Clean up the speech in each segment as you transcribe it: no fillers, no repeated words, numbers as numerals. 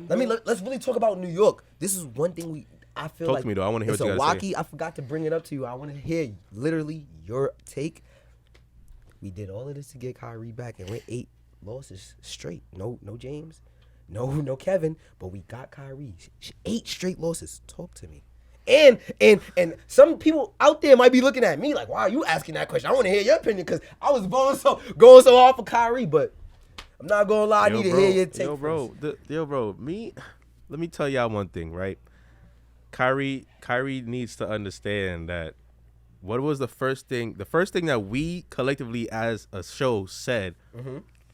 Let's really talk about New York. This is one thing I feel Talk like to me though. I want to hear it's what you a gotta say. wacky. I forgot to bring it up to you. I want to hear literally your take. We did all of this to get Kyrie back, and we're 8 losses straight. No James, no Kevin, but we got Kyrie. 8 straight losses. Talk to me. And some people out there might be looking at me like, "Why are you asking that question?" I want to hear your opinion because I was going so hard for Kyrie, but I'm not gonna lie. I need to hear your take. Let me tell y'all one thing, right? Kyrie needs to understand that what was the first thing that we collectively as a show said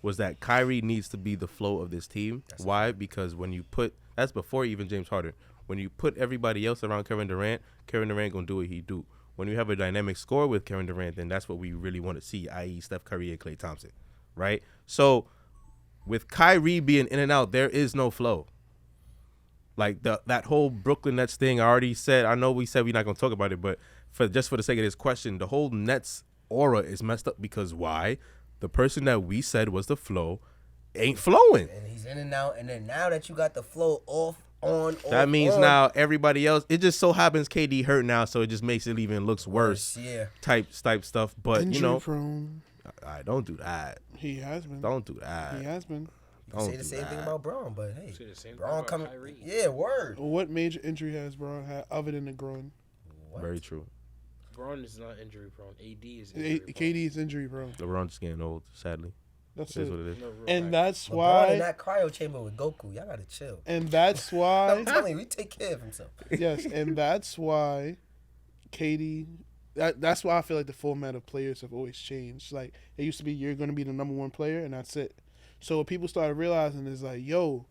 was that Kyrie needs to be the flow of this team. Why? Because when you put, that's before even James Harden, when you put everybody else around Kevin Durant gonna do what he do. When you have a dynamic score with Kevin Durant, then that's what we really want to see, i.e. Steph Curry and Klay Thompson, right? So with Kyrie being in and out, there is no flow. Like that whole Brooklyn Nets thing, I already said, I know we said we're not going to talk about it, but for the sake of this question, the whole Nets aura is messed up because why? The person that we said was the flow ain't flowing. And he's in and out, and then now that you got the flow off, on, that means on, now everybody else, it just so happens KD hurt now, so it just makes it even looks worse. Yeah. Type stuff. But injury prone. I don't do that. He has been. Don't do that. He has been. You say the same thing about Braun, but hey, Braun coming. Kyrie. Yeah, word. What major injury has Braun had other than the groin? What? Very true. Braun is not injury prone. AD is injury prone. KD is injury prone. LeBron's just getting old, sadly. That's It is it. what it is. No, real And fact. that's LeBron why. in that cryo chamber with Goku, y'all gotta chill. And that's I'm why. telling you, he take care of himself. Yes, and that's why KD. That's why I feel like the format of players have always changed. Like it used to be, you're going to be the number one player, and that's it. So what people started realizing is like, yo,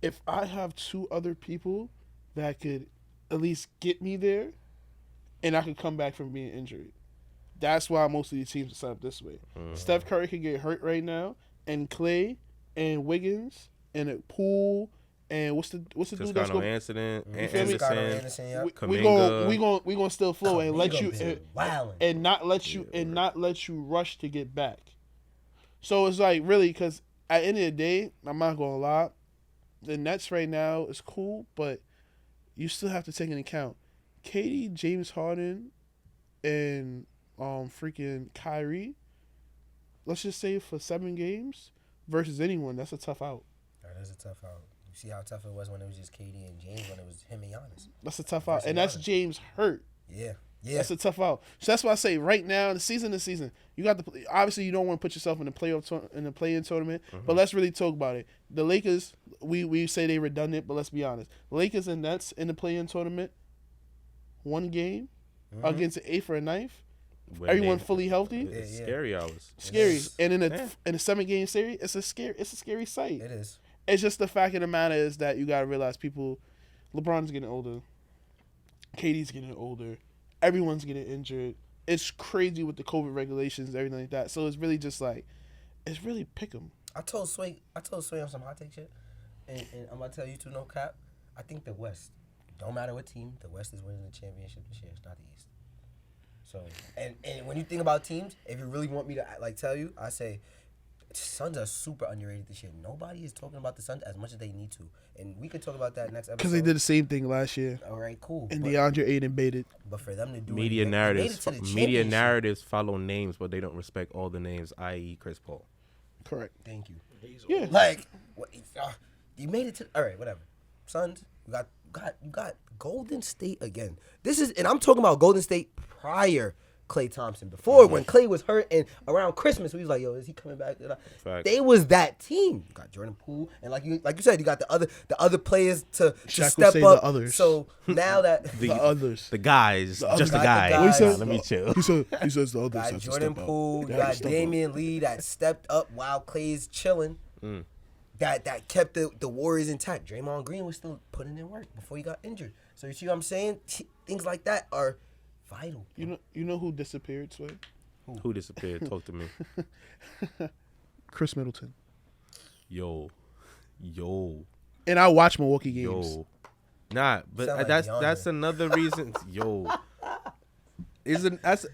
if I have 2 other people that could at least get me there, and I could come back from being injured. That's why most of these teams are set up this way. Steph Curry could get hurt right now, and Clay and Wiggins and a Poole and what's the dude that's going? Anderson, yeah. We gonna still flow and let you and not let you rush to get back. So it's like really because at the end of the day, I'm not gonna lie, the Nets right now is cool, but you still have to take into account KD, James Harden, and freaking Kyrie. Let's just say for 7 games versus anyone, that's a tough out. That is a tough out. You see how tough it was when it was just KD and James, when it was him and Giannis. That's a tough out, and that's James hurt. Yeah. That's a tough out. So that's why I say right now, the season, you got the obviously you don't want to put yourself in the play-in tournament, but let's really talk about it. The Lakers, we say they redundant, but let's be honest. Lakers and Nets in the play-in tournament, 1 game against the 8th or 9th. Everyone fully healthy. It's scary hours. Scary, and in a 7-game series, it's a scary sight. It is. It's just the fact of the matter is that you gotta realize LeBron's getting older, KD's getting older, everyone's getting injured. It's crazy with the COVID regulations, everything like that. So it's really just like, it's really pick 'em. I told Sway on some hot take shit, and I'm gonna tell you too, no cap. I think the West, don't matter what team, the West is winning the championship this year. It's not the East. So and when you think about teams, if you really want me to like tell you, I say Suns are super underrated this year. Nobody is talking about the Suns as much as they need to, and we could talk about that next episode. Because they did the same thing last year. All right, cool. And DeAndre Ayton baited. But for them to do Media it, narratives. they made it to the Media championship. narratives follow names, but they don't respect all the names, i.e., Chris Paul. Correct. Thank you. Yeah. Like, you made it to. All right, whatever. Suns, you got Golden State again. This is, and I'm talking about Golden State prior Klay Thompson. Before, when Klay was hurt, and around Christmas, we was like, yo, is he coming back? Fact. They was that team. You got Jordan Poole, and like you said, you got the other players to Shaq would step say up. the others. So now that The others. The guys, just the guys. guys. What he said? Let me chill. He says the others. got have to Jordan step up. Poole, you They have to got step up. Damian Lee that stepped up while Klay's chilling. That kept the Warriors intact. Draymond Green was still putting in work before he got injured. So you see what I'm saying? Things like that are vital. You know who disappeared, Sway? Who disappeared? Talk to me. Chris Middleton. Yo. And I watch Milwaukee games. Nah, but Sound like that's DeAndre. that's another reason. Yo. isn't that's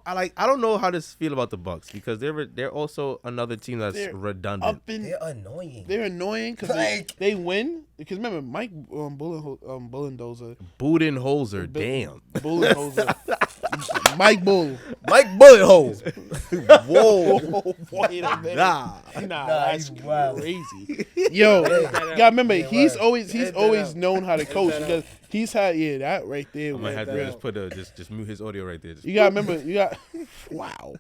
I don't know how to feel about the Bucks because they're also another team that's They're redundant. They're annoying. They're annoying because they win. Because remember, Mike Bullendozer. Budenholzer, damn. Bullendozer. Mike Bull. Mike Bullet Hole. Whoa. Wait a minute. Nah. That's he's wild. crazy. Yo, yeah, remember, Yeah, he's word. always known how to coach because he's had that right there. I might have to just put just mute his audio right there. You gotta remember, wow.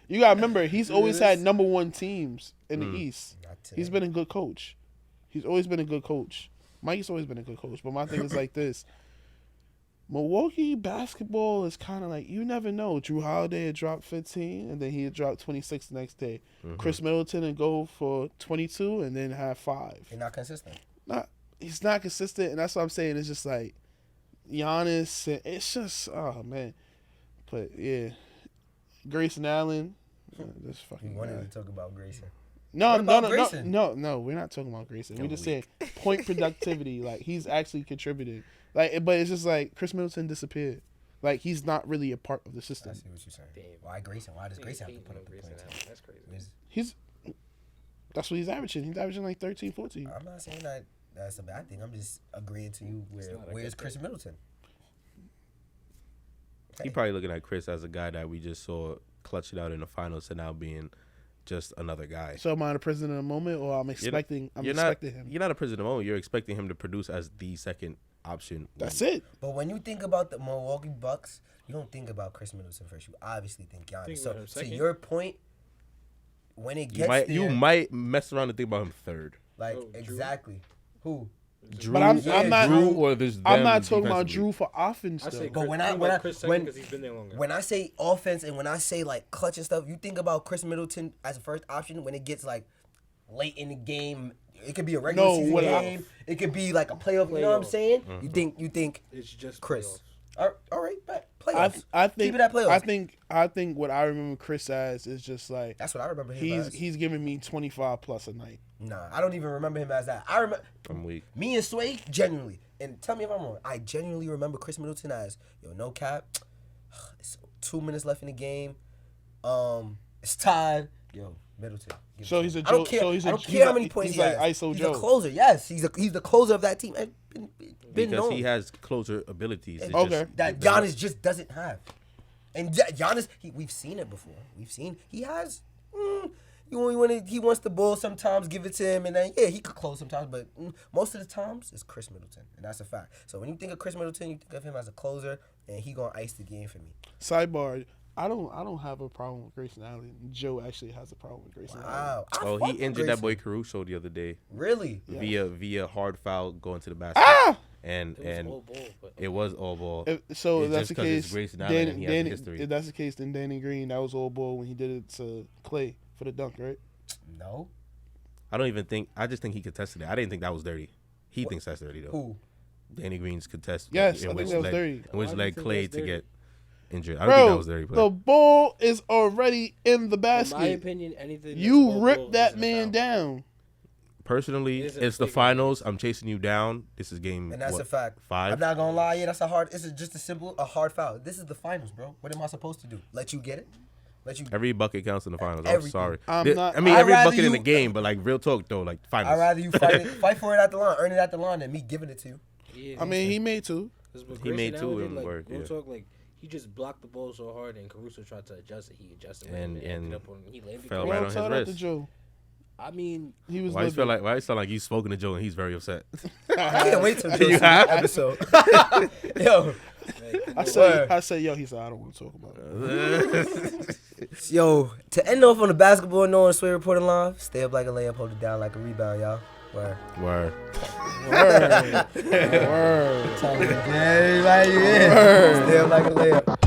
You gotta remember, he's always had number one teams in the East. He's been a good coach. He's always been a good coach. Mike's always been a good coach. But my thing is like this. Milwaukee basketball is kind of like, you never know. Drew Holiday had dropped 15, and then he had dropped 26 the next day. Chris Middleton would go for 22 and then have 5. They're not consistent. He's not consistent, and that's what I'm saying. It's just like Giannis. It's just, oh, man. But, yeah. Grayson Allen. This fucking We wanted guy. to talk about Grayson. No, Grayson? no. We're not talking about Grayson. We just saying point productivity. Like he's actually contributed. Like, but it's just like Chris Middleton disappeared. Like he's not really a part of the I system. see what you're saying. Why Grayson? Why does Grayson have to put up the points? That's crazy. That's what he's averaging. He's averaging like 13, 14. I'm not saying that that's a bad thing. I'm just agreeing to you. Where's Chris Middleton? He probably looking at Chris as a guy that we just saw clutch it out in the finals to now being just another guy. So am I the president of the moment, or I'm expecting him? You're not a president of the moment. You're expecting him to produce as the second option. That's it. But when you think about the Milwaukee Bucks, you don't think about Chris Middleton first. You obviously think Giannis. Think So about him to second? your point, when it gets You might mess around and think about him third. like Drew? exactly who. Drew, But I'm not. Drew or this. I'm not talking about Drew for offense I though. say But Chris when because he's been there longer. when I say offense and when I say like clutch and stuff, you think about Chris Middleton as a first option when it gets like late in the game. It could be a regular season game. It could be like a playoff. You know what I'm saying? You think It's just Chris. playoffs. All right, bet. Playoffs. I think Keep it at playoffs. I think what I remember Chris as is just like That's what I remember him as. he's giving me 25 plus a night. Nah, I don't even remember him as that. I remember I'm weak. me and Sway genuinely, and tell me if I'm wrong. I genuinely remember Chris Middleton as no cap. It's 2 minutes left in the game. It's tied. Middleton. So he's a I don't Joe. care. So he's I a don't he's care how like- many points he's he like has. ISO He's Joe. a closer. Yes, he's the closer of that team. It's been Because known. he has closer abilities. It's Okay. just- that Giannis just doesn't have. And Giannis, we've seen it before. He has. He wants the ball sometimes, give it to him, and then he could close sometimes. But most of the times, it's Chris Middleton, and that's a fact. So when you think of Chris Middleton, you think of him as a closer, and he gonna ice the game for me. Sidebar. I don't have a problem with Grayson Allen. Joe actually has a problem with Grayson Allen. Wow. I Oh, fuck he with injured Grayson. that boy Caruso the other day Really? via hard foul going to the basket. And It was all ball, but it was all ball. So It's if that's just the 'cause it's case, Grayson Allen and he has a Danny, history. if that's the case, then Danny Green, that was all ball when he did it to Clay for the dunk, right? No. I don't even think. I just think he contested it. I didn't think that was dirty. He thinks that's dirty though. Who? Danny Green's contest. Yes, in I think which that was led- dirty. In which Why do you led think Clay that's to dirty? get injured. I don't think that Bro, was dirty. But the ball is already in the in basket. my opinion, anything that's You all ripped ball that isn't a man foul. down. personally, It isn't it's the big. finals. I'm chasing you down. This is game. And that's what, a fact. 5. I'm not gonna lie. Yeah, that's a hard. This is just a hard foul. This is the finals, bro. What am I supposed to do? Let you get it? Let you? Every bucket counts in the finals. I'm Everything. sorry. I'm I not- mean, I'd every rather bucket in the you- game, but like real talk though, like finals. I'd rather you fight for it at the line, earn it at the line, than me giving it to you. Yeah, I mean, he made two. He made two and like, worked, real yeah. talk, like he just blocked the ball so hard, and Caruso tried to adjust it. He adjusted it, And- it ended and up on he landed. fell correct. right Well, on his shout out to wrist. Joe. I mean, He was. Why you feel living. like? Why it sound like you spoken to Joe and he's very upset? I can't wait till You Joe see have? this episode. Yo, I said, yo. He said, I don't want to talk about it. yo. To end off on the basketball note, Sway reporting live. Stay up like a layup, hold it down like a rebound, y'all. Word. Word. Word. Word. Everybody, yeah. Stay up like a layup.